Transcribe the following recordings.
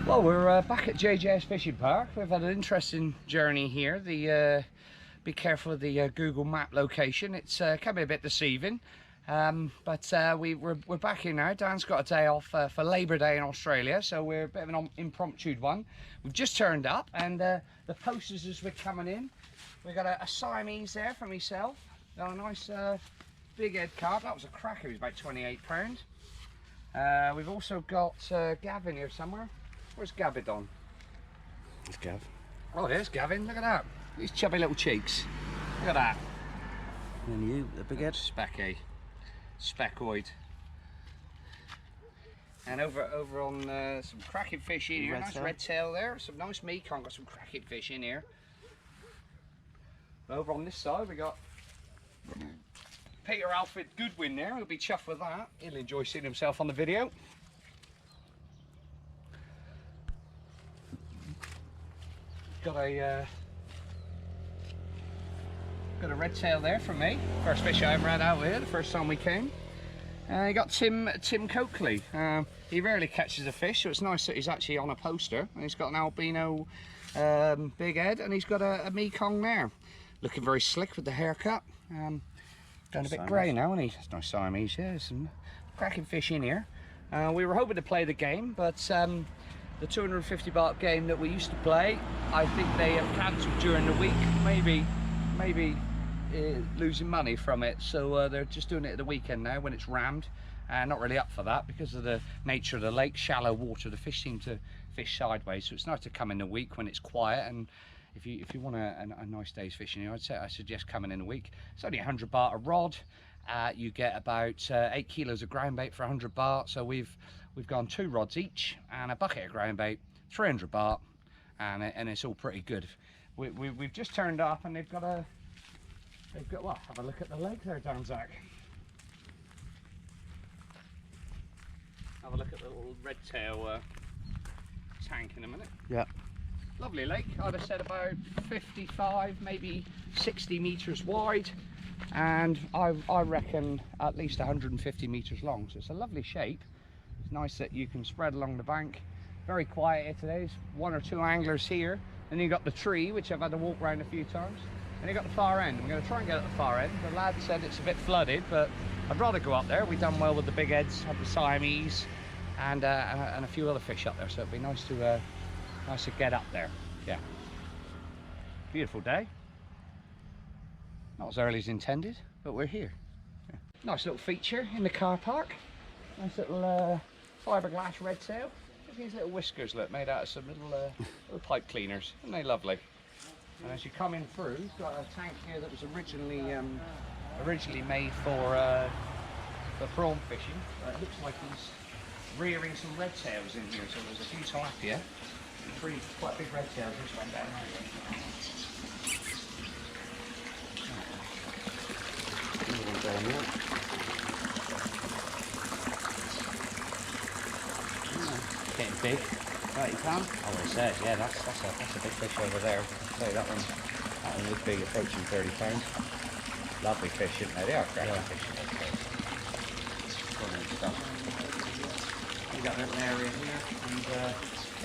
Well, we're back at JJS Fishing Park. We've had an interesting journey here. Be careful of the Google Map location. It's can be a bit deceiving, but we're back here now. Dan's got a day off for Labour Day in Australia, so we're a bit of an impromptu one. We've just turned up, and the posters as we're coming in, we've got a Siamese there for myself. Got a nice big head carp. That was a cracker. It was about 28 pounds. We've also got Gavin here somewhere. Where's Gabidon? It's Gav. Oh, there's Gavin. Look at that. These chubby little cheeks. Look at that. And you, the big head? Specky. Speckoid. And over on some cracking fish in here. Nice red tail there. Some nice Mekong. Got some cracking fish in here. Over on this side, we got Peter Alfred Goodwin there. He'll be chuffed with that. He'll enjoy seeing himself on the video. Got a red tail there from me. First fish I ever had out here, the first time we came. You got Tim Coakley. He rarely catches a fish, so it's nice that he's actually on a poster. And he's got an albino big head, and he's got a Mekong there. Looking very slick with the haircut. Going a bit grey now, isn't he? It's nice Siamese, yeah. Some cracking fish in here. We were hoping to play the game, but the 250 baht game that we used to play, I think they have cancelled during the week, maybe losing money from it, so they're just doing it at the weekend now when it's rammed. Not really up for that because of the nature of the lake, shallow water. The fish seem to fish sideways, so it's nice to come in the week when it's quiet. And if you want a nice day's fishing here, I suggest coming in a week. It's only 100 baht a rod. You get about 8 kilos of ground bait for 100 baht. So we've gone 2 rods each and a bucket of ground bait, 300 baht, and it's all pretty good. We've just turned up, and they've got well, have a look at the leg there, Danzak. Have a look at the little red tail tank in a minute. Yeah. Lovely lake. I'd have said about 55, maybe 60 meters wide, and I reckon at least 150 meters long. So it's a lovely shape. It's nice that you can spread along the bank. Very quiet here today. There's 1 or 2 anglers here. Then you got the tree, which I've had to walk around a few times. And you got the far end. We're going to try and get at the far end. The lad said it's a bit flooded, but I'd rather go up there. We've done well with the big heads, had the Siamese, and a few other fish up there. So it'd be nice to get up there. Yeah. Beautiful day. Not as early as intended, but we're here. Yeah. Nice little feature in the car park. Nice little fiberglass red tail. Look at these little whiskers, look, made out of some little pipe cleaners. Aren't they lovely? And as you come in through, you've got a tank here that was originally made for prawn fishing. It looks like he's rearing some red tails in here, so there's a few tilapia. 3 quite big red tails just went down Getting big. 30 pounds? Oh, it says, yeah, that's a big fish over there. I'll tell you that one would be approaching 30 pounds. Lovely fish, isn't they? They are great fish. We've got a little area here, and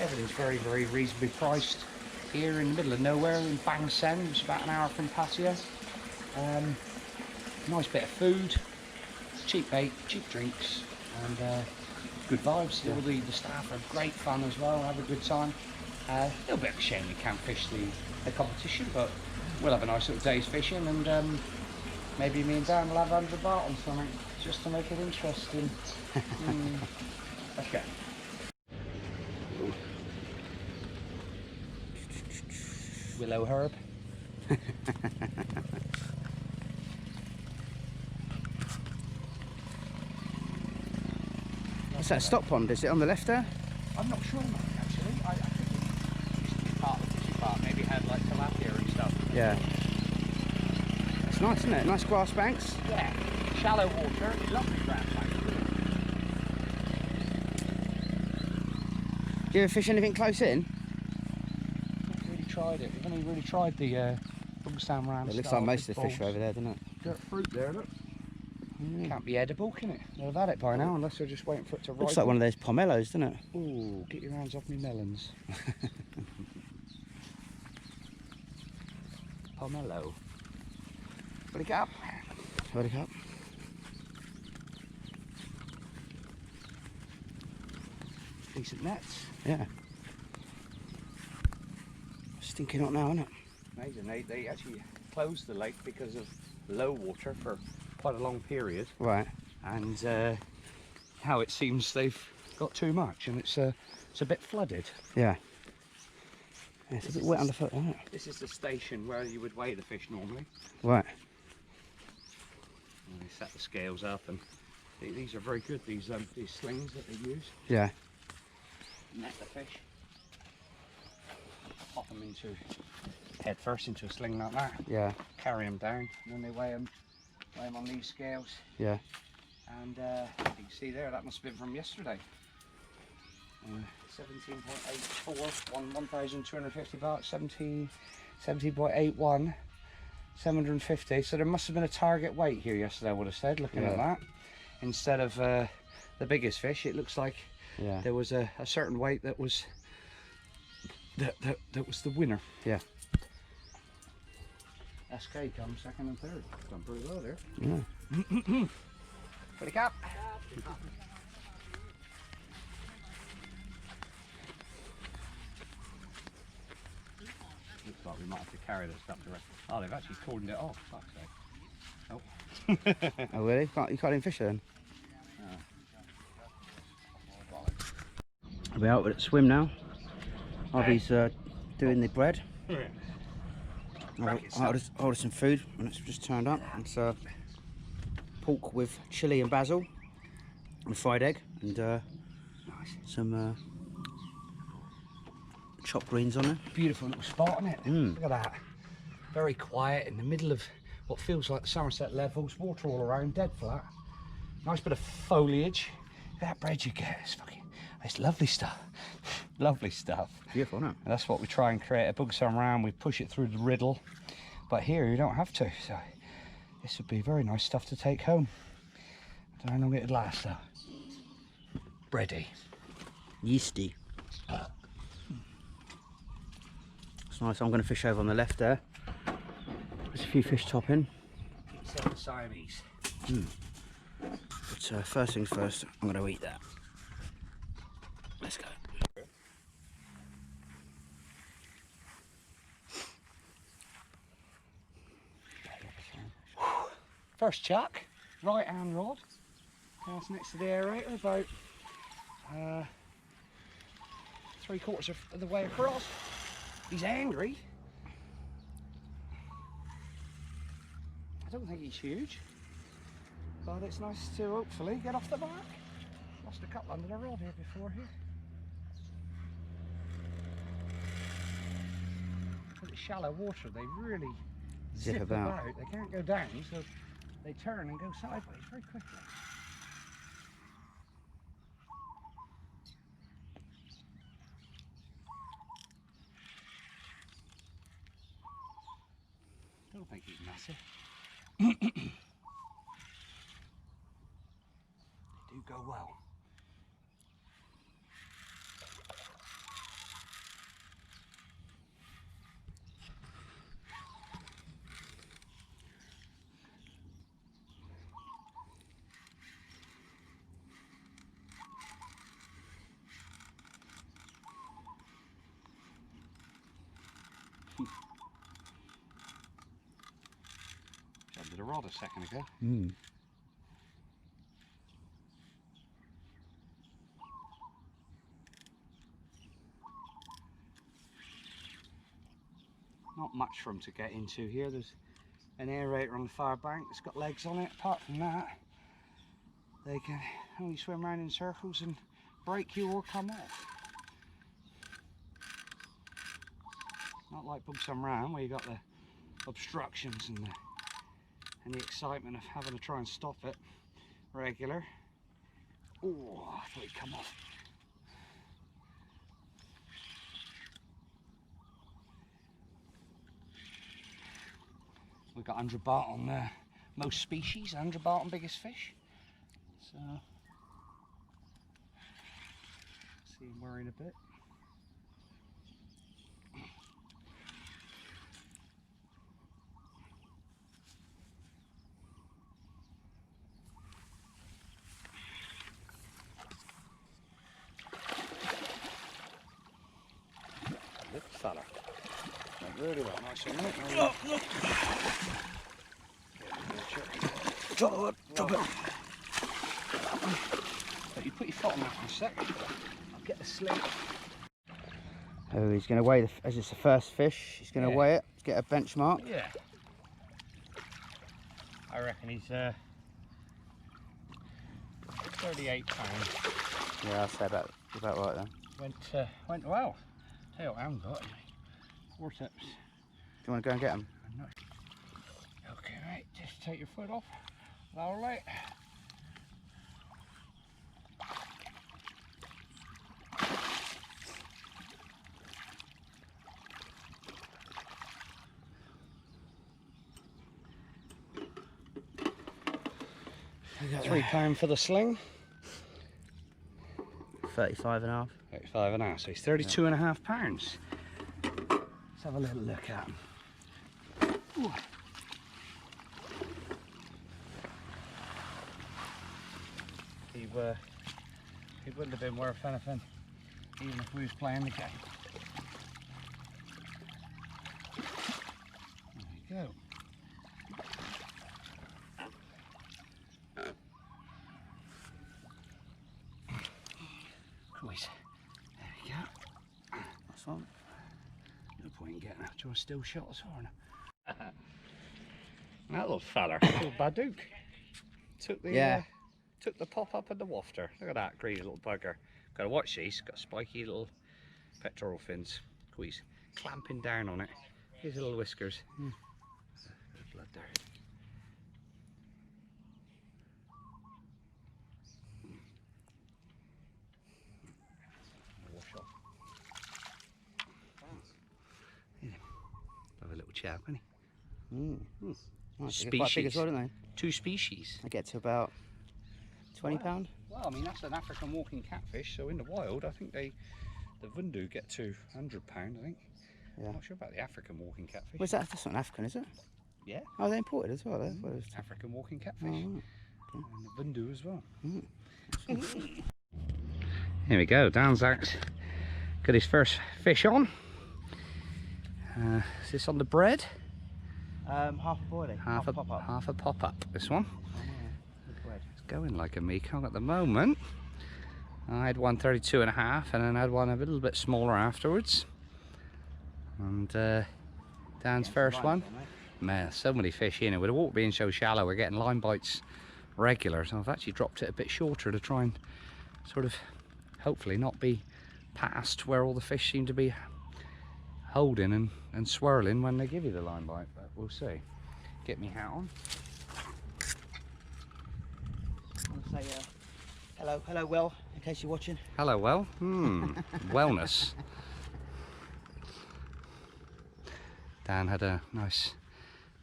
everything's very, very reasonably priced here in the middle of nowhere in Bang Saen, which is about an hour from Pattaya. Nice bit of food, cheap bait, cheap drinks, and good vibes. All the staff are great fun as well, have a good time. A little bit of a shame we can't fish the competition, but we'll have a nice little day's fishing, and maybe me and Dan will have 100 baht on something just to make it interesting. Okay. Willow herb. What's that, stock pond? Is it on the left there? I'm not sure, mate, actually. I think it used to be part of the fishing park, maybe had like tilapia and stuff. Yeah. It's nice, isn't it? Nice grass banks. Yeah. Shallow water, lovely grass banks. Do you ever fish anything close in? We've really tried it. We've only really tried the Bang Saen ram. It looks like most of the fish are over there, doesn't it? Got fruit there, look. Can't be edible, can it? I'd have had it by now. Unless they're just waiting for it to ripen. Looks like one of those pomelos, doesn't it? Ooh, get your hands off me melons. Pomelo. Put it up. Put it up. Decent nets. Yeah. Stinking hot now, isn't it? Amazing. They actually closed the lake because of low water for quite a long period. Right. And now it seems they've got too much and it's a bit flooded. Yeah. Yeah, it's a bit wet underfoot, isn't it? This is the station where you would weigh the fish normally. Right. And they set the scales up, and these are very good. These slings that they use. Yeah. Net the fish. Pop them into head first into a sling like that. Yeah. Carry them down, and then they weigh them on these scales. Yeah. And you can see there, that must have been from yesterday. 17.84, 1,250 baht, 17.81, 750. So there must have been a target weight here yesterday, I would have said, looking at that. Instead of the biggest fish, it looks like there was a certain weight that was that was the winner. Yeah. SK comes second and third. Done pretty well there. Yeah. Put it up. Looks like we might have to carry this stuff direct. Oh, they've actually cordoned it off. Fuck's sake. Oh. Oh really? You can't even fish then? We're out at swim now. Harvey's doing the bread. I ordered some food and it's just turned up. It's pork with chilli and basil and fried egg and some chopped greens on there. Beautiful little spot, isn't it? Look at that. Very quiet in the middle of what feels like the Somerset levels. Water all around, dead flat. Nice bit of foliage. That bread you get is fucking, it's lovely stuff. Lovely stuff. Beautiful, isn't it? That's what we try and create. A bug some round, we push it through the riddle. But here you don't have to. So this would be very nice stuff to take home. I don't know how long it'd last though. Bready. Yeasty. It's nice. I'm going to fish over on the left there. There's a few fish topping. Except the Siamese. But first things first, I'm going to eat that. Let's go. First chuck, right hand rod. That's next to the aerator, about 3/4 of the way across. He's angry. I don't think he's huge, but it's nice to hopefully get off the mark. Lost a couple under the rod here before here. Because it's shallow water, they really zip about. They can't go down, so they turn and go sideways very quickly. I don't think he's massive. They do go well. Jumped the rod a second ago. Not much for them to get into here. There's an aerator on the far bank that's got legs on it. Apart from that, they can only swim around in circles and break you or come off. Not like Bug Some Round where you got the obstructions and the excitement of having to try and stop it regular. Oh, I thought he'd come off. We've got 100 baht on most species, 100 baht on biggest fish. So, see him worrying a bit. Little fella. Went really well, nice one, mate. Oh, look. Drop it. But you put your foot on that for a sec. I'll get the sling. Oh, he's going to weigh, as it's the first fish, he's going to weigh it, get a benchmark. Yeah. I reckon he's 38 pounds. Yeah, I'll say about right then. Went well. Tell you what I haven't got any vortex. Do you want to go and get him? Okay, mate, just take your foot off. Lovely. £3 for the sling. 35.5. 35.5, so he's 32.5 pounds. Let's have a little look at him. Ooh. He wouldn't have been worth anything even if we was playing the game. There you go. Boys, there we go. That's one. No point in getting that. Do you want a still shot as well? That little fella, little Badook, took the took the pop up of the wafter. Look at that greedy little bugger. Got to watch these. Got spiky little pectoral fins. Oh, he's clamping down on it. His little whiskers. Good blood there. Wash off. Have a little chap, isn't he? Nice. They're quite big as well, don't they? 2 species. They get to about £20. Well, I mean, that's an African walking catfish, so in the wild, I think the Vundu get to £100, I think. Yeah. I'm not sure about the African walking catfish. Where's that? That's not an African, is it? Yeah. Oh, they're imported as well. African walking catfish. Oh, right. And the Vundu as well. Here we go, Danzak's got his first fish on. Is this on the bread? Half a boilie. Half a pop-up, this one. It's going like a Mekong at the moment. I had one 32.5 and then I had one a little bit smaller afterwards. And Dan's first one. Man, so many fish in it. With the water being so shallow, we're getting line bites regular. So I've actually dropped it a bit shorter to try and sort of hopefully not be past where all the fish seem to be holding and swirling when they give you the line bite, but we'll see. Get me hat on. I want to say hello Will, in case you're watching. Hello Will. Wellness. Dan had a nice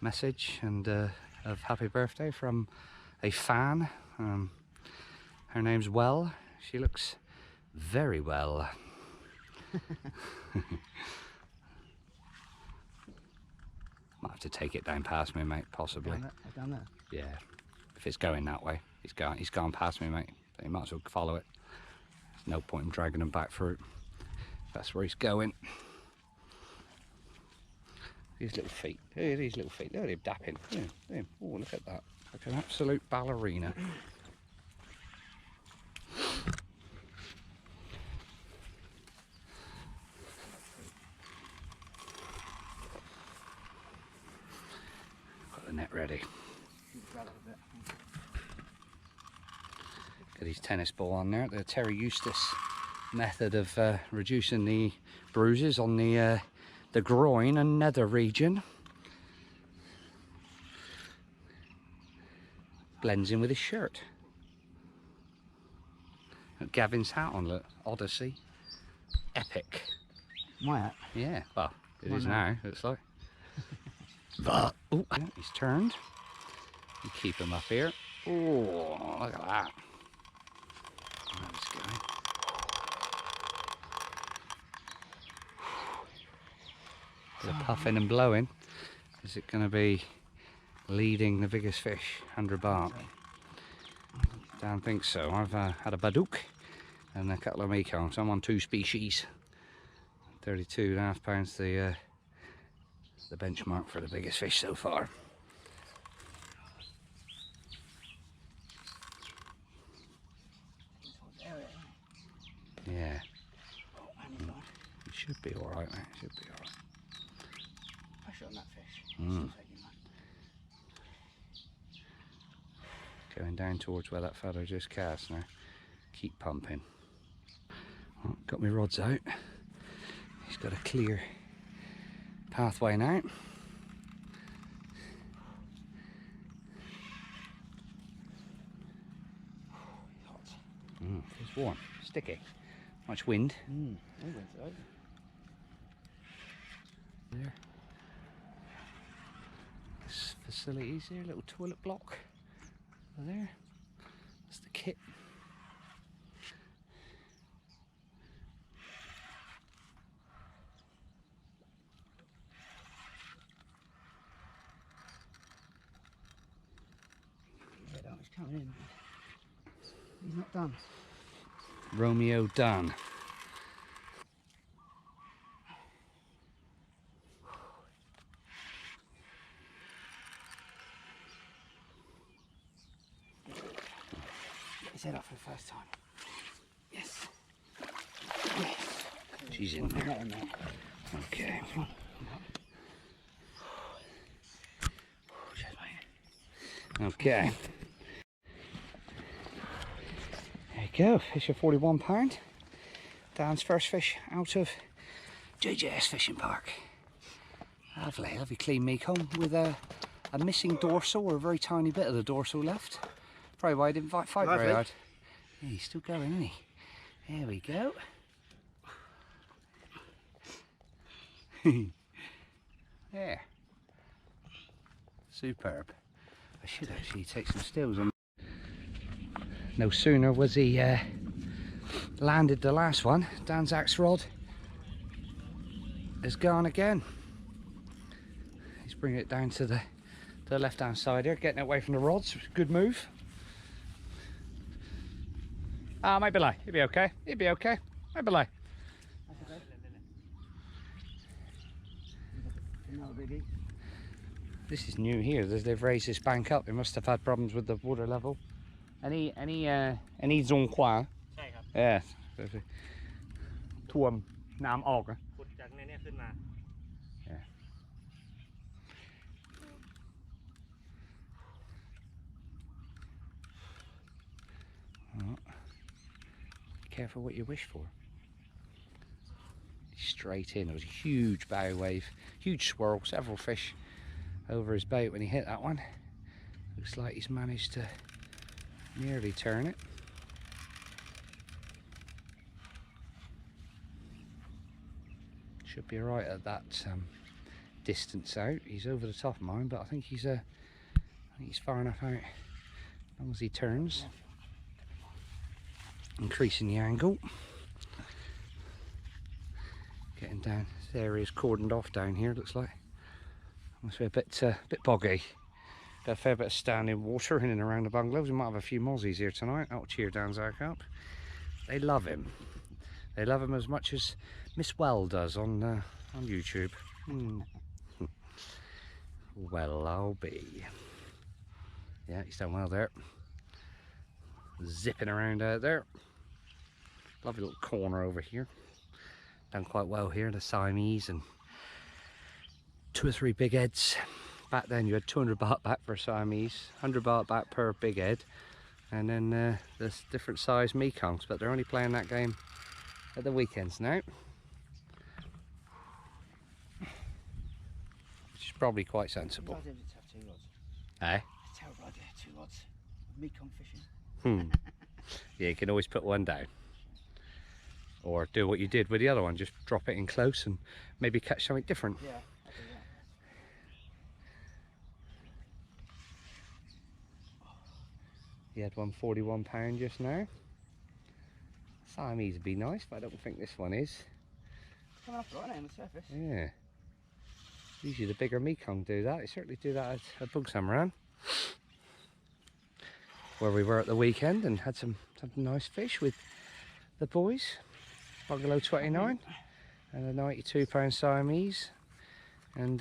message and of happy birthday from a fan. Her name's Well. She looks very well. Might have to take it down past me, mate, possibly. Down there? Yeah. If it's going that way, he's gone past me, mate. So you might as well follow it. There's no point in dragging him back through it. That's where he's going. These little feet. Look at these little feet. Look at him dapping. Look at him. Oh, look at that. Like an absolute ballerina. Got the net ready. Got his tennis ball on there. The Terry Eustace method of reducing the bruises on the groin and nether region. Blends in with his shirt. Got Gavin's hat on, look. Odyssey. Epic. My hat? Yeah, well, it is now, looks like. Oh, he's turned. You keep him up here. Oh, look at that. Nice guy. Bit of puffing and blowing. Is it going to be leading the biggest fish, 100 baht? Don't think so. I've had a baduk and a couple of Mekongs. I'm on 2 species. 32.5 pounds, the benchmark for the biggest fish so far. Yeah. It should be alright, mate. It should be alright. Pressure on that fish. Going down towards where that fellow just cast now. Keep pumping. Oh, got my rods out. He's got a clear pathway now. It's warm, sticky. Much wind. There. This facilities here, little toilet block. Over there. That's the kit. He's coming in. He's not done. Romeo done. He's head up for the first time. Yes. Yes. She's in there. Okay. Okay. There you go. Fish of 41 pound. Dan's first fish out of JJS Fishing Park. Lovely, lovely clean Mekong with a missing dorsal, or a very tiny bit of the dorsal left. Probably why I didn't fight very hard. Yeah, he's still going, isn't he? There we go. There. Superb. I should actually take some stills on. No sooner was he landed the last one, Danzak's rod is gone again. He's bringing it down to the left hand side here, getting it away from the rods. Good move. Ah, might be like, he'll be okay. He'll be okay. Might be like. This is new here. They've raised this bank up. They must have had problems with the water level. Any zone qua? Yeah. Thuom Namออก Yeah. Oh. Careful what you wish for. Straight in. It was a huge bow wave, huge swirl, several fish over his boat when he hit that one. Looks like he's managed to nearly turn it. Should be alright at that distance out. He's over the top of mine, but I think he's far enough out as long as he turns. Increasing the angle. Getting down. This area is cordoned off down here, looks like. Must be a bit boggy. Got a fair bit of standing water in and around the bungalows. We might have a few mozzies here tonight. That'll cheer Danzak up. They love him. They love him as much as Miss Well does on YouTube. Well, I'll be. Yeah, he's done well there. Zipping around out there. Lovely little corner over here. Done quite well here. The Siamese and 2 or 3 big heads. Back then you had 200 baht back for Siamese, 100 baht back per big head, and then there's different size Mekongs, but they're only playing that game at the weekends now, which is probably quite sensible. Eh? It's terrible idea, 2 rods. Mekong fishing. Yeah, you can always put one down. Or do what you did with the other one, just drop it in close and maybe catch something different. Yeah. He had one £41 just now. Siamese would be nice, but I don't think this one is. Coming up right on the surface. Yeah. Usually the bigger Mekong do that. They certainly do that at Bang Saen, where we were at the weekend and had some nice fish with the boys. Bungalow 29 and a £92 Siamese, and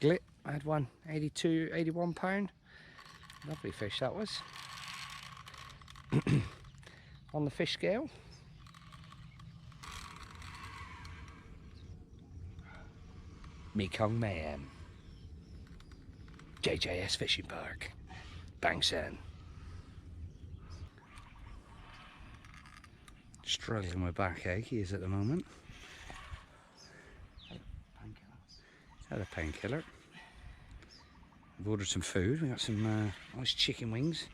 Glit, I had one £81. Lovely fish that was. On the fish scale, Mekong Mayhem, JJS Fishing Park, Bang Saen. Struggling with backache he is at the moment. Had a painkiller. We've ordered some food. We got some nice chicken wings,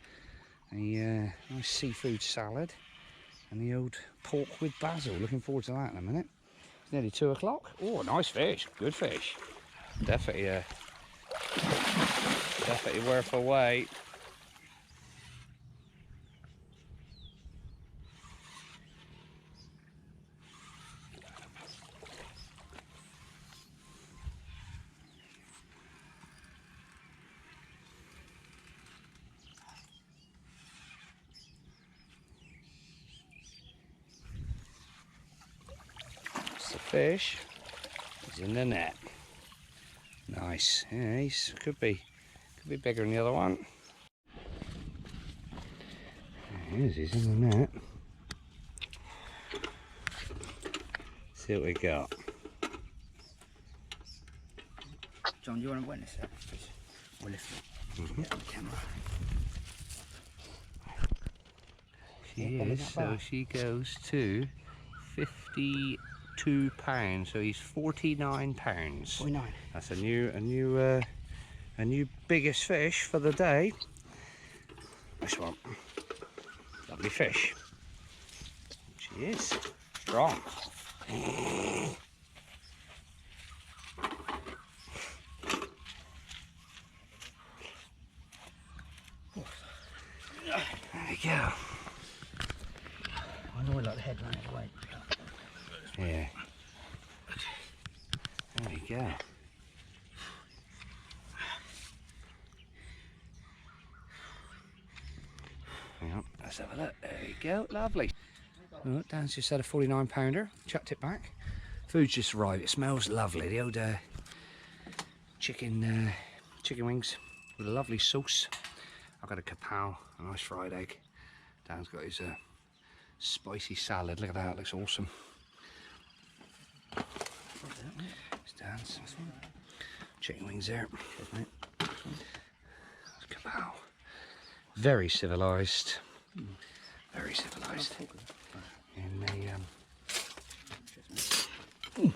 a nice seafood salad, and the old pork with basil. Looking forward to that in a minute. It's nearly 2 o'clock. Oh, nice fish, good fish. Definitely, definitely worth a wait. The fish is in the net. Nice. Yeah, he's could be bigger than the other one. There he is, he's in the net. See what we got. John, do you want to witness that? We'll lift it. Get on the camera. She is, so she goes to £52. So he's £49. 49. That's a new biggest fish for the day. This one, lovely fish. She is strong. There we go. I know I like the headline away. Yeah. There we go. Hang on, let's have a look. There we go, lovely. Oh, Dan's just had a 49-pounder, chucked it back. Food's just arrived, it smells lovely. The old chicken wings with a lovely sauce. I've got a kapow, a nice fried egg. Dan's got his spicy salad, look at that, looks awesome. It's Dan's. Chicken wings there. Kapow. Very civilised. Very civilised. In the look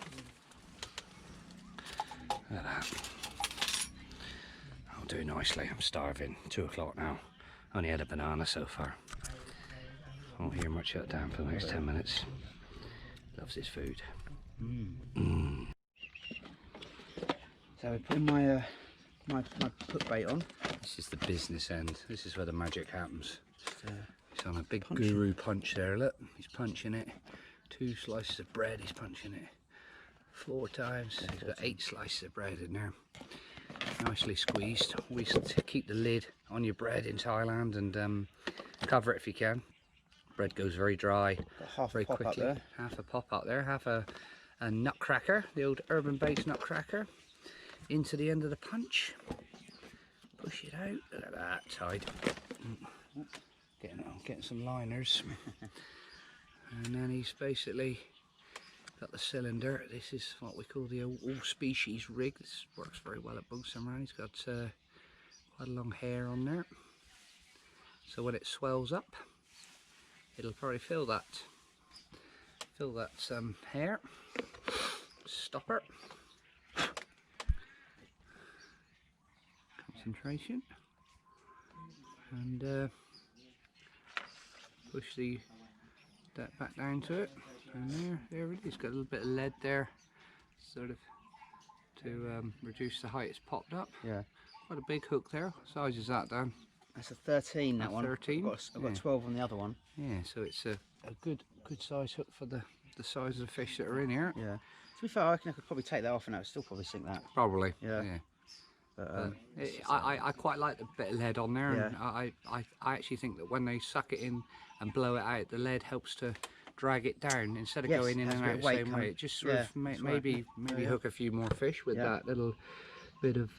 at that. I'll do nicely. I'm starving. 2 o'clock now. Only had a banana so far. Won't hear much out Dan for the next 10 minutes. Loves his food. So we're putting my my put bait on. This is the business end. This is where the magic happens. He's on a big punching. guru punch there, look. He's punching it. 2 slices of bread, he's punching it 4 times. He's got 8 slices of bread in there. Nicely squeezed. Always keep the lid on your bread in Thailand and cover it if you can. Bread goes very dry very quickly. Up there. Half a pop up there, half a nutcracker, the old urban based nutcracker, into the end of the punch. Push it out. Look at that, tied. Getting some liners. And then he's basically got the cylinder. This is what we call the all species rig. This works very well at Bang Saen. He's got quite a long hair on there. So when it swells up, it'll probably fill that hair. Stopper. Concentration. And push that back down to it. And there it is. Got a little bit of lead there, sort of to reduce the height it's popped up. Yeah. Quite a big hook there. What size is that, Dan? That's a 13, that one. 13? I've got 12 on the other one. Yeah, so it's a good size hook for the size of the fish that are in here. Yeah. To be fair, I reckon I could probably take that off and I would still probably sink that. Probably. Yeah. Yeah. But, I quite like the bit of lead on there, and Yeah. I actually think that when they suck it in and blow it out, the lead helps to drag it down instead of Yes, going in has and a bit out of the weight same way. coming- It just sort yeah, of that's maybe right. Yeah. hook a few more fish with Yeah. that little bit of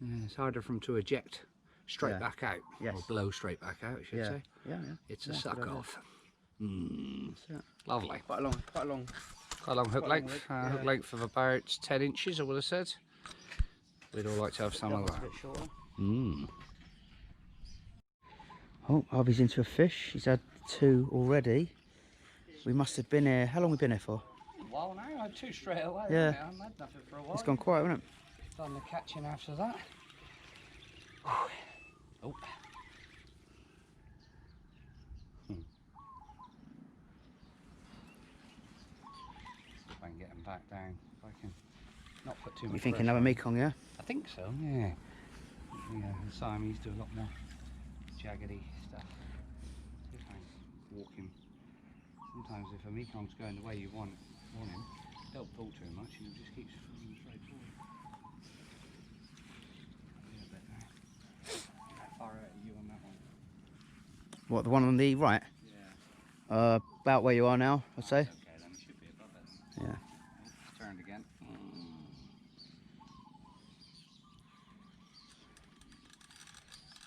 it's harder for them to eject straight Yeah. back out, Yes. or blow straight back out, I should Yeah. say. Yeah. It's Yeah, a good suck idea. off. That's it. Lovely. Quite a long. Quite a long hook Quite a long length. leg, Hook yeah. length of about 10 inches, I would have said. We'd all like to have some of That one's that. a bit shorter. Mm. Oh, Harvey's into a fish. He's had 2 already. We must have been here. How long have we been here for? Well, now I had 2 straight away. Yeah. I haven't had nothing for a while. It's gone quiet, hasn't it? Done the catching after that. Oh. If I can get him back down, if I can not put too much. You think pressure another on. Mekong, yeah? I think so, yeah. Yeah, the Siamese do a lot more jaggedy stuff. Sometimes walking. Sometimes if a Mekong's going the way you want him, don't pull too much and he just keeps swimming straight forward. A bit there. How far out are you on that one? What, the one on the right? Yeah. About where you are now, I'd say. Okay, then we should be above it. Yeah. It's turned again.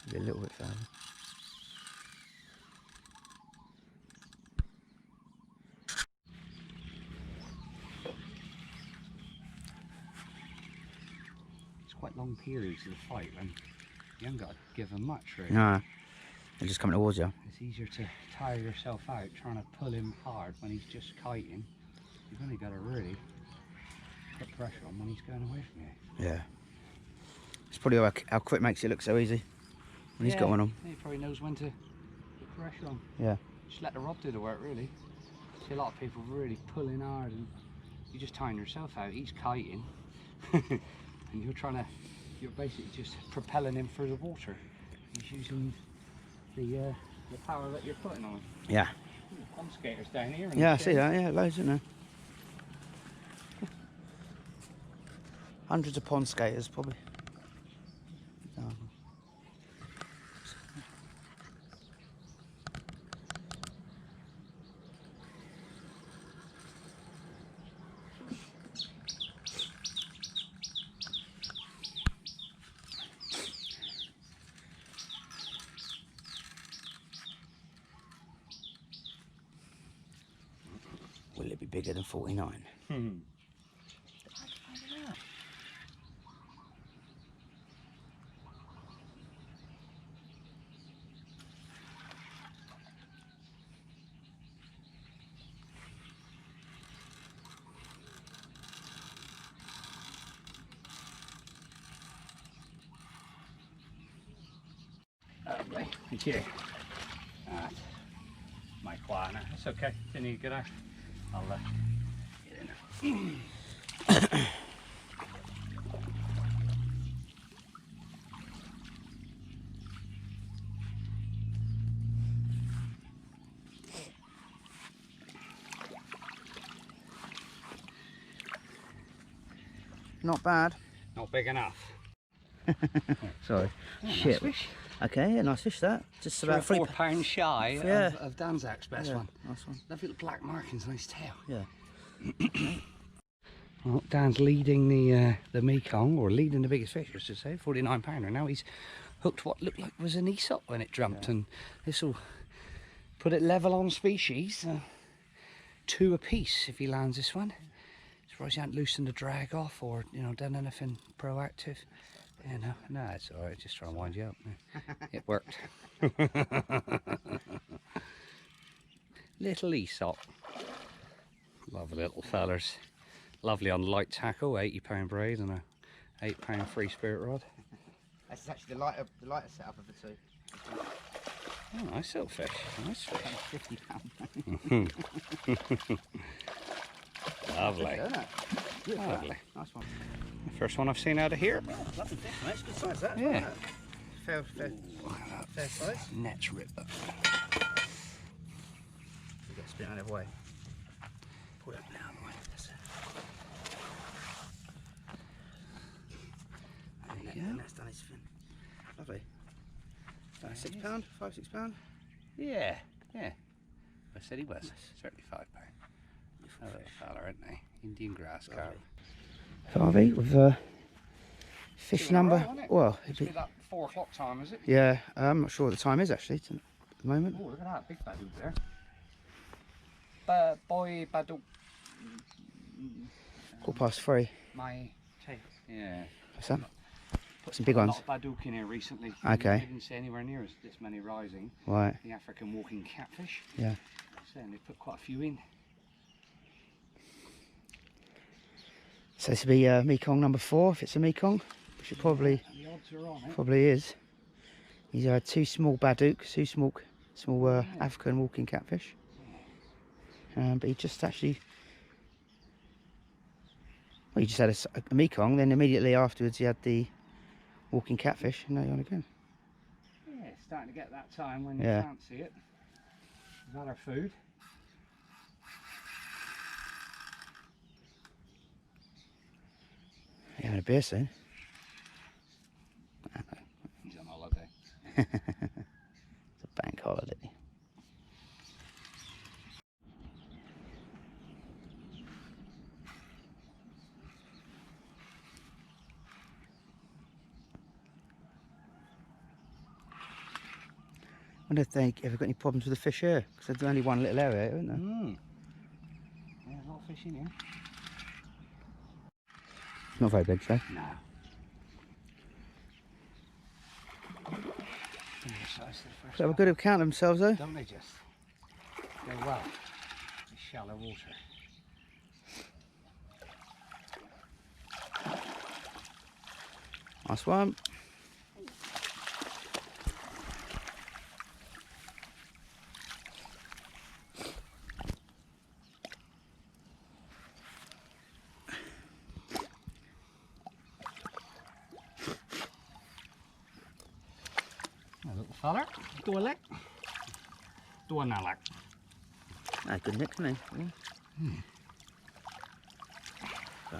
Maybe a little bit further. It's quite long periods of the fight when you haven't got to give them much, really. No. They're just coming towards you. It's easier to tire yourself out trying to pull him hard when he's just kiting. You've only got to really put pressure on when he's going away from you. Yeah. It's probably how quick makes it look so easy. When he's got one on. He probably knows when to put pressure on. Yeah. Just let the rod do the work, really. See a lot of people really pulling hard and you're just tiring yourself out. He's kiting and you're basically just propelling him through the water. He's using the power that you're putting on him. Yeah. Pond skaters down here. Yeah, I see that. Yeah, loads, isn't there? Hundreds of pond skaters, probably. Will it be bigger than 49? Lovely. Thank you. That's my quieter. It's okay. Didn't need to get out. I'll get in there. Not bad. Not big enough. Sorry. Yeah, Shit. nice fish. Okay, yeah, nice fish that. Just 3 or about 4 pounds shy Yeah. of Danzak's best Yeah, one. nice one. Lovely little black markings on his tail. Yeah. Well, Dan's leading the Mekong, or leading the biggest fish, I should say, 49 pounder. Now he's hooked what looked like was an Aesop when it jumped, and this will put it level on species. 2 apiece if he lands this one. Surprised he hasn't loosened the drag off or done anything proactive. No, it's all right. Just trying to wind you up. It worked. Little Aesop. Lovely little fellers. Lovely on light tackle, 80 pound braid and a 8 pound free spirit rod. That's actually the lighter setup of the 2. Oh, nice little fish. Nice fish. £50. Lovely. Good, Lovely. Nice one. First one I've seen out of here. Lovely fish, mate. It's good size, that. Yeah. fair size. Net's ripped up. You get spin out of the way. Pull that out of the way. That's it. And that's done his fin. Lovely. £6, £5–6. Yeah, yeah. I said he was. Certainly £5. A little fella, isn't he? Indian grass carp. Harvey with fish number. Right, well, it's be that 4 o'clock time, is it? yeah, I'm not sure what the time is actually at the moment. Oh, look at that big badoo there. Boy badoo. 3:15. My take. Yeah. What's that? Put some big ones. A lot of badook in here recently. Okay. I didn't see anywhere near this many rising. Right. The African walking catfish. Yeah. So they put quite a few in. So this will be Mekong number 4 if it's a Mekong, which it probably The odds are on it. probably is. He's had 2 small badooks, 2 small African walking catfish. But he just actually, well, he just had a Mekong, then immediately afterwards he had the walking catfish, and now you're on again. Yeah, it's starting to get that time when you Yeah. fancy it. Is that our food? You're having a beer soon. He's on holiday. It's a bank holiday. I wonder if they ever got any problems with the fish here, because there's only one little area, isn't there? Yeah, there's a lot of fish in here. It's not very big, so. No. They have a good account of themselves, though. Don't they just? Go well. It's shallow water. Nice one. A little fella. Do a lick. Do a nalak. Ah, good nick, isn't he? So,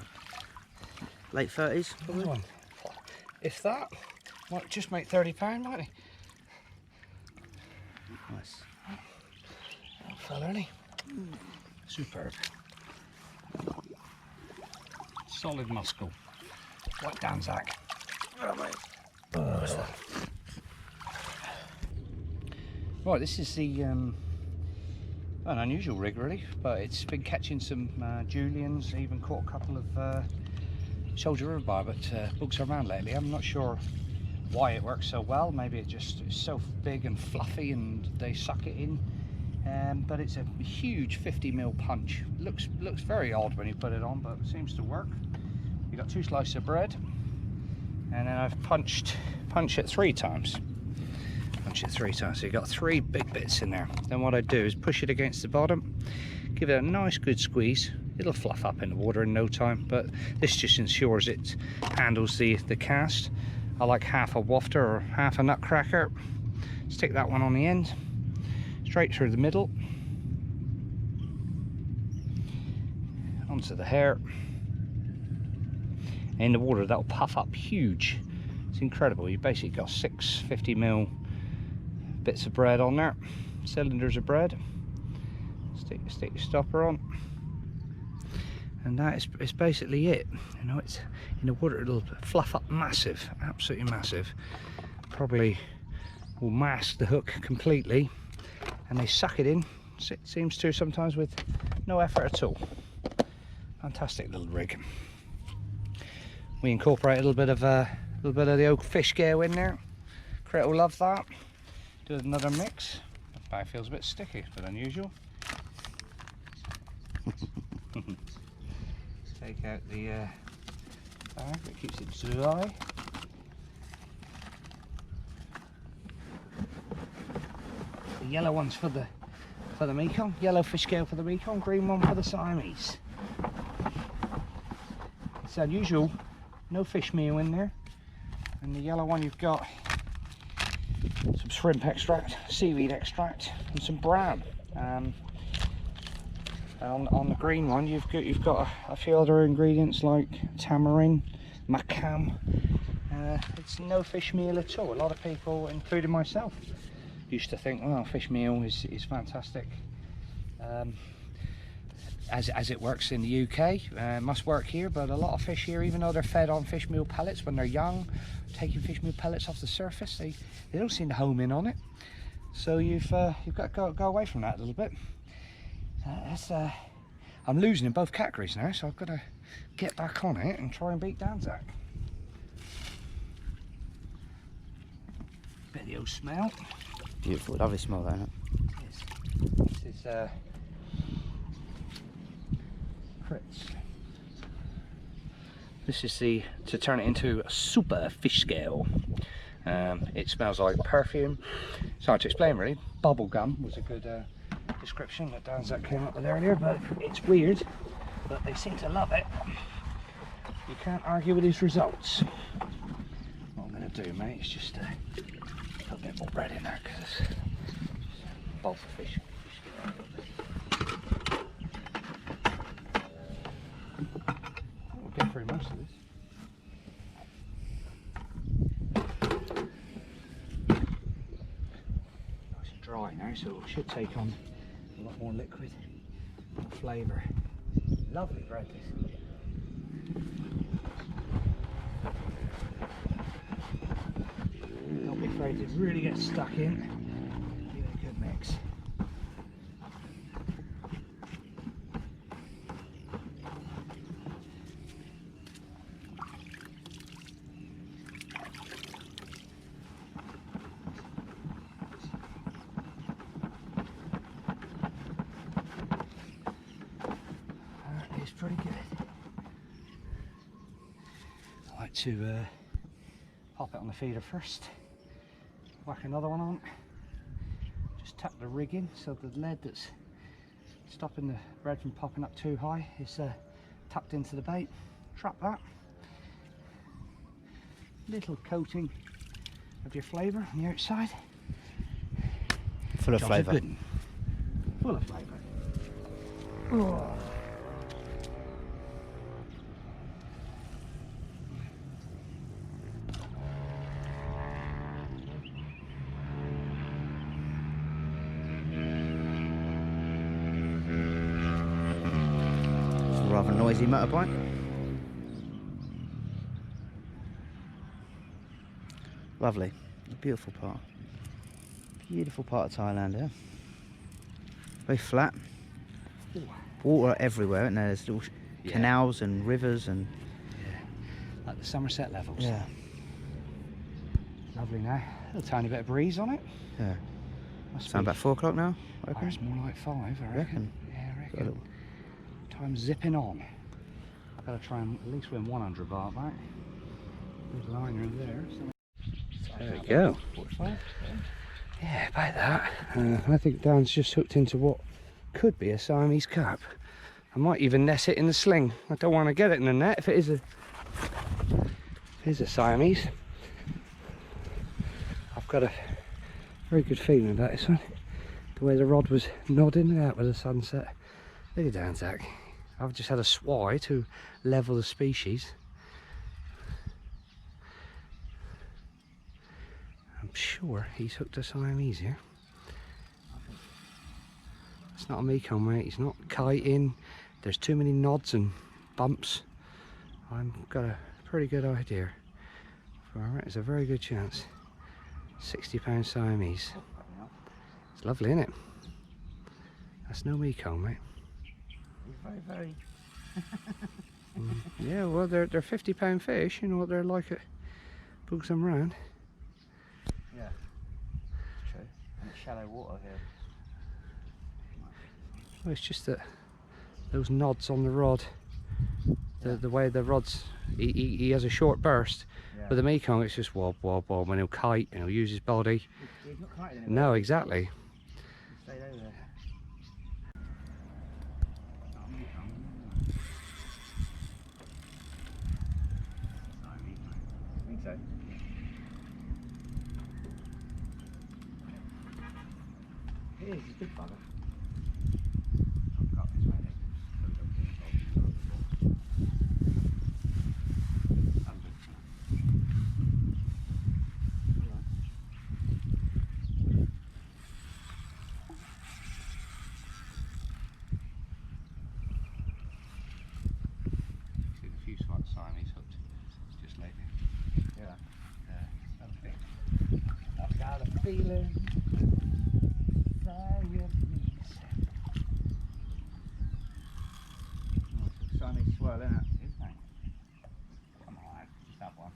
late 30s, probably. One. If that, might just make £30, might he? Nice. Little fella, isn't he? Superb. Solid muscle. White Danzak. Right, this is the an unusual rig really, but it's been catching some Julians, even caught a couple of Soldier River bar, but bugs are around lately. I'm not sure why it works so well. Maybe it just is so big and fluffy and they suck it in. But it's a huge 50mm punch. Looks very odd when you put it on, but it seems to work. You've got 2 slices of bread, and then I've punched it 3 times. Punch it 3 times, so you've got 3 big bits in there. Then what I do is push it against the bottom, give it a nice good squeeze. It'll fluff up in the water in no time, but this just ensures it handles the cast. I like half a wafter or half a nutcracker. Stick that one on the end, straight through the middle, onto the hair. In the water that'll puff up huge. It's incredible. You basically got 6 50mm bits of bread on there, cylinders of bread. Stick your stopper on, and that is basically it. You know, it's in the water, it'll fluff up massive, absolutely massive. Probably will mask the hook completely, and they suck it in. It seems to sometimes with no effort at all. Fantastic little rig. We incorporate a little bit of the old fish gear in there. Crit will love that. Do another mix. The bag feels a bit sticky, but unusual. Take out the bag that keeps it dry. The yellow one's for the Mekong, yellow fish scale for the Mekong, green one for the Siamese. It's unusual, no fish meal in there, and the yellow one you've got some shrimp extract, seaweed extract, and some bran. On the green one, you've got a few other ingredients like tamarind, macam. It's no fish meal at all. A lot of people, including myself, used to think, well, fish meal is fantastic. As it works in the UK, must work here, but a lot of fish here, even though they're fed on fish meal pellets when they're young, taking fish meal pellets off the surface, they don't seem to home in on it. So you've got to go away from that a little bit. I'm losing in both categories now, so I've got to get back on it and try and beat Danzak. Bit of the old smell. Beautiful, lovely smell that, isn't it? Yes. This is crits. This is to turn it into a super fish scale. It smells like perfume. It's hard to explain really. Bubble gum was a good description that Danzak came up with earlier, but it's weird, but they seem to love it. You can't argue with his results. What I'm going to do, mate, is just put a bit more bread in there because it's a bowl for fish. We'll get through most of this. Nice and dry now, so it should take on a lot more liquid flavour. Lovely bread this. Don't be afraid to really get stuck in. Give it a good mix. Pretty good. I like to pop it on the feeder first, whack another one on, just tap the rig in so the lead that's stopping the bread from popping up too high is tapped into the bait. Trap that. Little coating of your flavour on the outside. Full of flavour. Full of flavour. Oh. Rather noisy motorbike. Lovely, a beautiful part. Beautiful part of Thailand here. Very flat. Ooh. Water everywhere, and there's little canals and rivers and like the Somerset levels. Yeah. Lovely now. A little tiny bit of breeze on it. Yeah. Must Sound be about 4 o'clock now? Oh, it's more like 5, I reckon. Yeah, I reckon. Time's zipping on. I've got to try and at least win 100 baht back. Good liner in there. So there we go. 45. Yeah, about that. I think Dan's just hooked into what could be a Siamese carp. I might even nest it in the sling. I don't want to get it in the net if it is a Siamese. I've got a very good feeling about this one. The way the rod was nodding out with the sunset. Look at Danzak. I've just had a swai to level the species. I'm sure he's hooked a Siamese here. It's not a Mekong, mate. He's not kiting. There's too many nods and bumps. I've got a pretty good idea. It's a very good chance. £60 Siamese. It's lovely, isn't it? That's no Mekong, mate. Very. Yeah, well, they're £50 fish. You know what they're like at Bugs and Round. Yeah, it's true. And it's shallow water here. Well, it's just that those nods on the rod, the way the rod's, he has a short burst. With the Mekong, it's just wob, wob, wob, and he'll kite and he'll use his body. He's not kiting anymore. No, exactly. He stayed over there. I think so. is, he's a big bugger. I've got this ready. Seen a few Siamese hooked just lately. Yeah. Okay. I've got a feeling. Siamese swirl, isn't it? Is mate. Come on, just have one.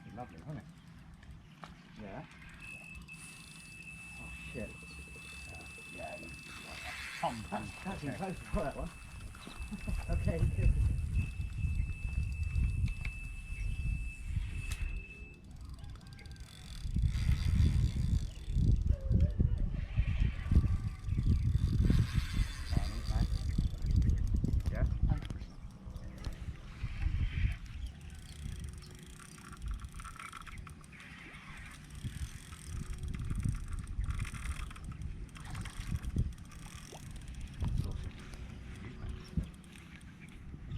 It's lovely, wasn't it? Yeah. Oh shit. Yeah. Tom, That's in close for that one. Okay. Good. Yeah.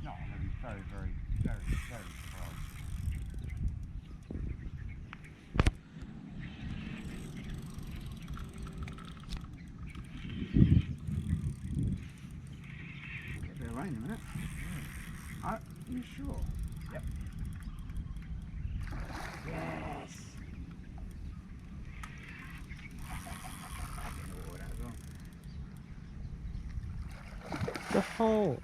No, I'm going to be very, very, very, very surprised. Get a bit of rain in a minute. Are you sure? Yep. Yes. Getting the water out as well. The hole.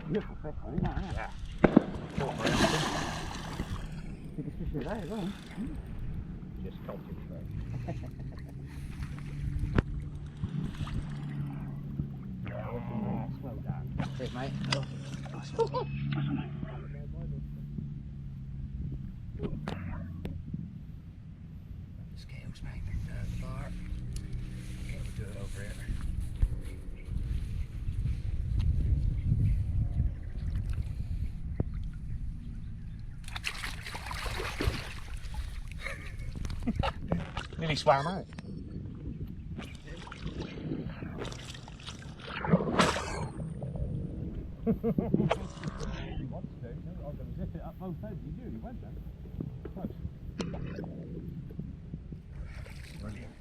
Beautiful fish, isn't it? Yeah. Biggest fish of the day as well. Just caught it straight. Slow down. That's it, mate. Oh. Nice one. Scales, mate. Bar. Yeah, we'll do it over here. Nearly swam out. I was going to zip it up both ends. You nearly went there. Close. Brilliant.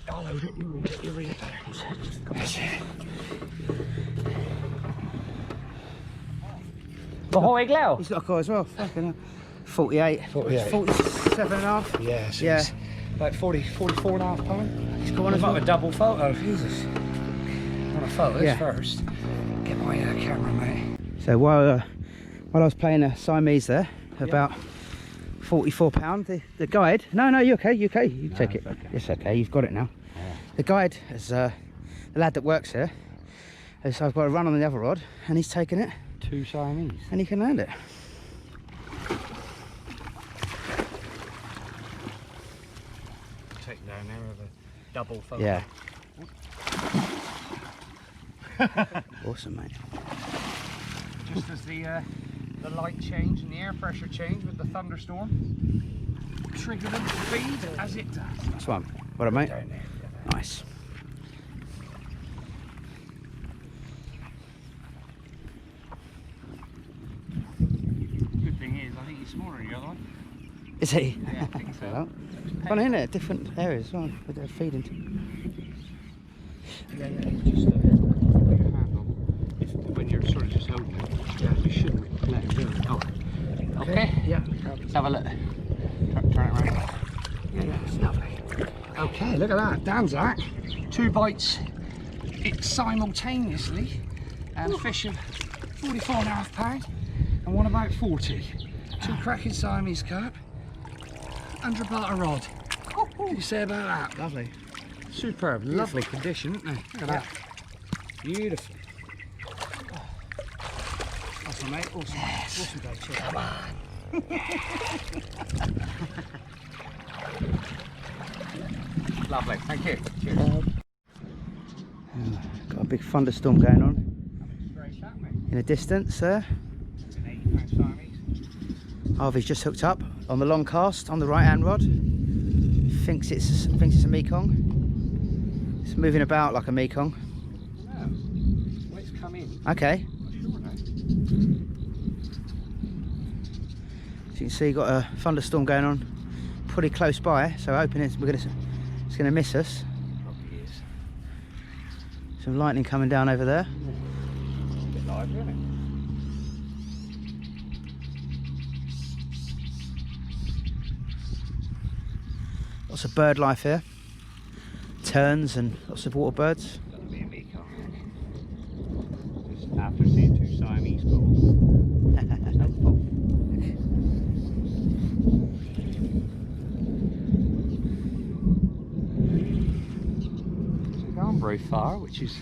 I'll load it. You read it better. Come on. Ahoy, Glau. He's got a call as well. Fucking hell. 48. 48. 47 and a half. Yeah, so Yeah. it's like 44 and a half pound. He's got one as I've got well. a double photo. Jesus. I want to photo this first. Get my camera, mate. So while I was playing a Siamese there, about £44. The guide. No, you're okay. You okay? You take it. it's okay. It's okay. You've got it now. Yeah. The guide is the lad that works here. So I've got to run on the other rod, and he's taking it, 2 Siamese. and he can land it. Take down there with a double photo. Yeah. Awesome, mate. Just as the light change and the air pressure change with the thunderstorm, trigger them to feed as it does. That's one. What up, mate? Down there. Nice. Good thing is, I think he's smaller than the other one. Is he? Yeah, I think so. Well, funny, isn't it? Different areas as well, where they're feeding. Yeah, just put your hand on. When you're sort of just holding it, you shouldn't let it go. Oh. Okay? Yeah. Let's have a look. Turn it around. Yeah, it's lovely. Okay, look at that. Danzak. 2 bites simultaneously, and fish of 44.5 pound and one about 40. 2 cracking Siamese carp, 100 baht a rod. What can you say about that? Lovely. Superb, lovely condition, isn't it? Look at that. Beautiful. Awesome, mate. Awesome. Yes. Awesome day. Cheers. Come on. Lovely, thank you. Cheers. Got a big thunderstorm going on in the distance there. Harvey's just hooked up on the long cast on the right hand rod. Thinks it's a Mekong. It's moving about like a Mekong. No, well, it's come in. Okay. Not sure, So you can see, got a thunderstorm going on pretty close by. So hoping it's gonna miss us. Probably is. Some lightning coming down over there. A bit lively, isn't it? Lots of bird life here. Terns and lots of water birds. Gotta be a Mekong. Just after seeing 2 Siamese calls. It's gone very far, which is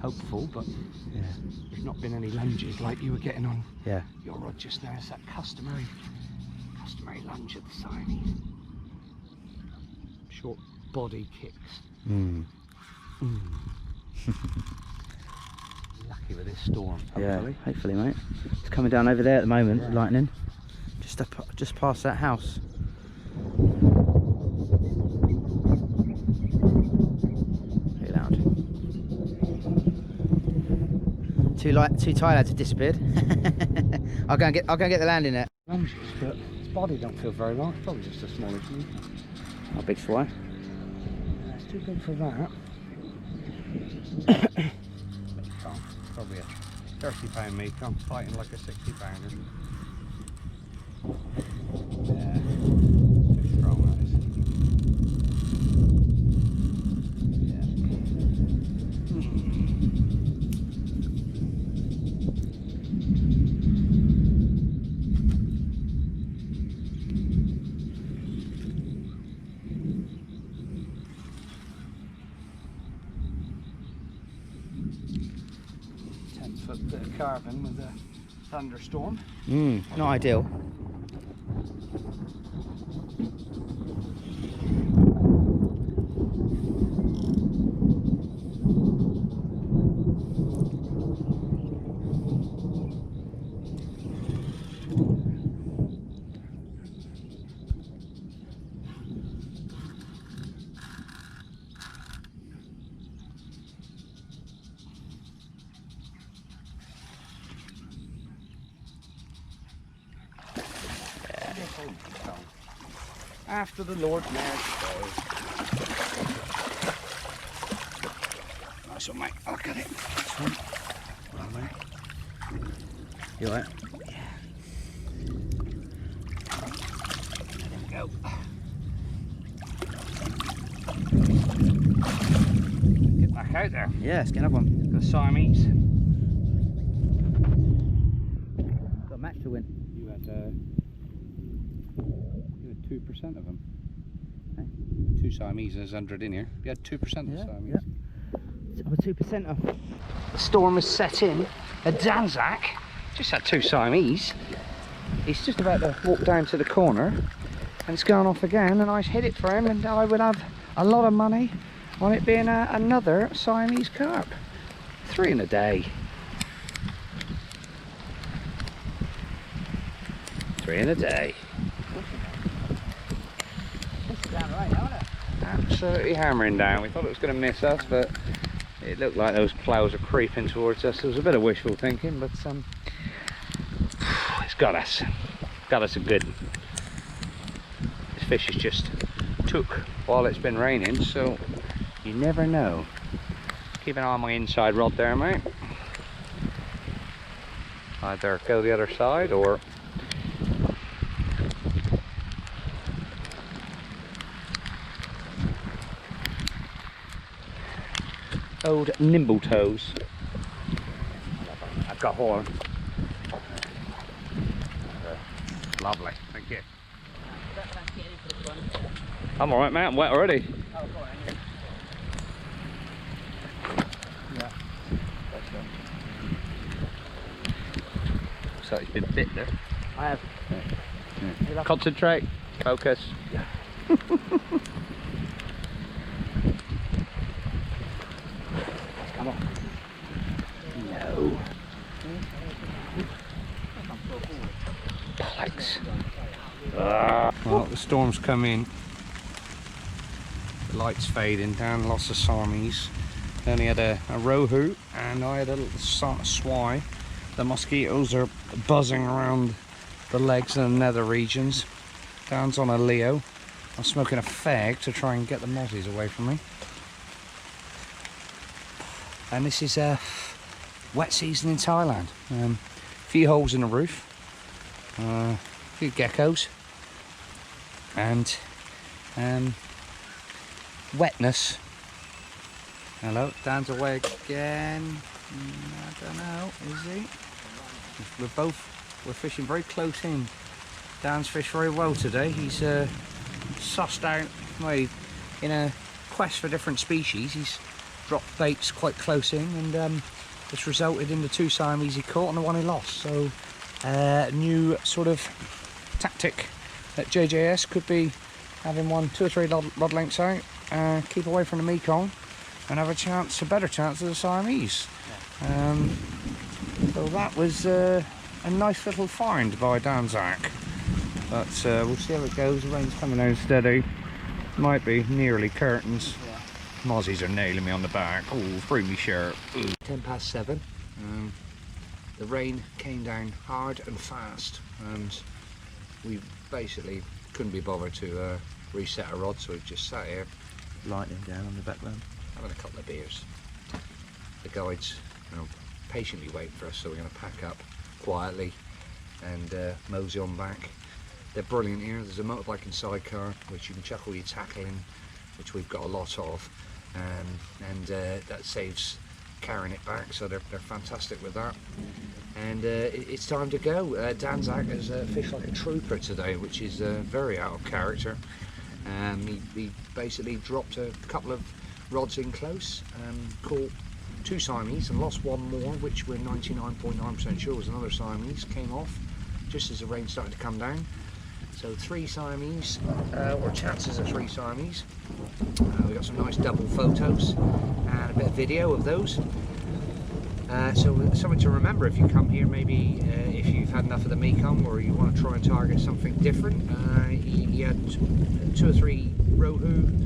hopeful, but Yeah. there's not been any lunges like you were getting on Yeah. your rod just now. It's that customary lunge of the Siamese. Short body kicks. Mm. Lucky with this storm, Yeah. hopefully. Hopefully, mate. It's coming down over there at the moment. Yeah. Lightning. Just past that house. Very loud. Two Thai lads have disappeared. I'll go and get the landing net. Lunges, but its body don't feel very long. It's probably just a smallish one. How big's fly? It's too big for that. Probably a 30-pound Mekong fighting like a 60-pounder. Yeah, too strong that is. Yeah. 10-foot bit of carbon with a thunderstorm. Not ideal. After the Lord Mayor's goes. Nice one, mate. I'll get it. This one. Well, mate. You alright? Yeah. There we go. Get back out there. Yeah, let's get another one. The Siamese. Got a match to win. You had 2% of them. Okay. 2 Siamese, there's 100 in here. You had 2% of the Siamese. I'm a 2%er. The storm has set in. A Danzak just had 2 Siamese. He's just about to walk down to the corner and it's gone off again, and I hit it for him, and I would have a lot of money on it being another Siamese carp. 3 in a day. 3 in a day. Absolutely hammering down. We thought it was going to miss us, but it looked like those ploughs are creeping towards us. There was a bit of wishful thinking, but it's got us. Got us a good. This fish is just took while it's been raining, so you never know. Keep an eye on my inside rod there, mate. Either go the other side or old nimble toes. I've got horn. Lovely, thank you. I'm alright, mate, I'm wet already. looks like he's been bit there. I have. Yeah. Concentrate, focus. Yeah. Come on. No. Thanks. Well, the storm's come in. The light's fading down, lots of Siamese. Only had a rohu and I had a little swai. The mosquitoes are buzzing around the legs and the nether regions. Dan's on a Leo. I'm smoking a fag to try and get the mozzies away from me. And this is a wet season in Thailand. A few holes in the roof, a few geckos, and wetness. Hello, Dan's away again. I don't know, is he? We're fishing very close in. Dan's fished very well today. He's sussed out, well, in a quest for different species. He's dropped baits quite close in, and it's resulted in the 2 Siamese he caught and the 1 he lost. So, new sort of tactic at JJS could be having 2 or 3 rod lengths out, keep away from the Mekong, and have a better chance of the Siamese. So that was a nice little find by Danzak. But we'll see how it goes. The rain's coming out steady. Might be nearly curtains. Yeah. Mozzies are nailing me on the back. Oh, through me shirt. 7:10. The rain came down hard and fast, and we basically couldn't be bothered to reset a rod, so we've just sat here Lightning down on the background. having a couple of beers. The guides, patiently waiting for us, so we're going to pack up quietly and mosey on back. They're brilliant here. There's a motorbiking sidecar which you can chuck all your tackle in, which we've got a lot of, and that saves carrying it back, so they're fantastic with that. And it's time to go. Danzak has fished like a trooper today, which is very out of character. He basically dropped a couple of rods in close, caught 2 Siamese and lost 1 more, which we're 99.9% sure was another Siamese. Came off just as the rain started to come down. So 3 Siamese, or chances of 3 Siamese. We got some nice double photos and a bit of video of those. So something to remember if you come here, maybe if you've had enough of the Mekong or you want to try and target something different. He had 2 or 3 rohu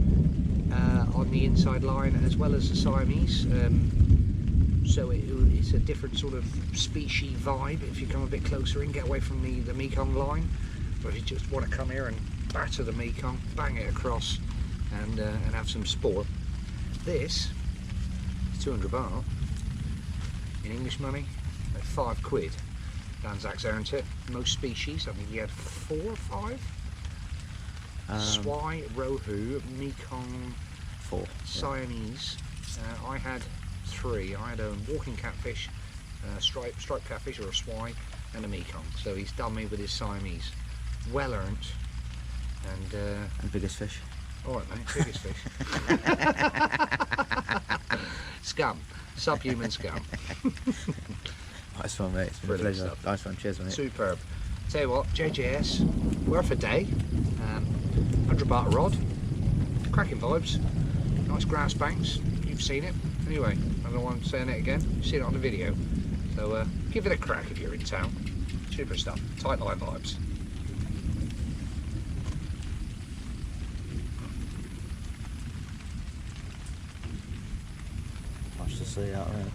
on the inside line, as well as the Siamese. So it's a different sort of species vibe if you come a bit closer in, get away from the Mekong line. But if you just want to come here and batter the Mekong, bang it across, and have some sport. This is 200 baht. In English money, at £5. Danzak's earned it. Most species, I think he had 4 or 5. Swai, rohu, Mekong, 4. Siamese. I had 3. I had a walking catfish, striped catfish or a swai, and a Mekong. So he's done me with his Siamese. Well earned. And biggest fish. Alright mate, biggest fish. Scum. Subhuman scum. Nice one, mate. It's been Brilliant a pleasure. stuff. Nice one. Cheers, mate. Superb. Tell you what, JJS, worth a day. 100 baht a rod. Cracking vibes. Nice grass banks. You've seen it. Anyway, I don't want to say it again. You've seen it on the video. So give it a crack if you're in town. Super stuff. Tight line vibes. Nice to see out there.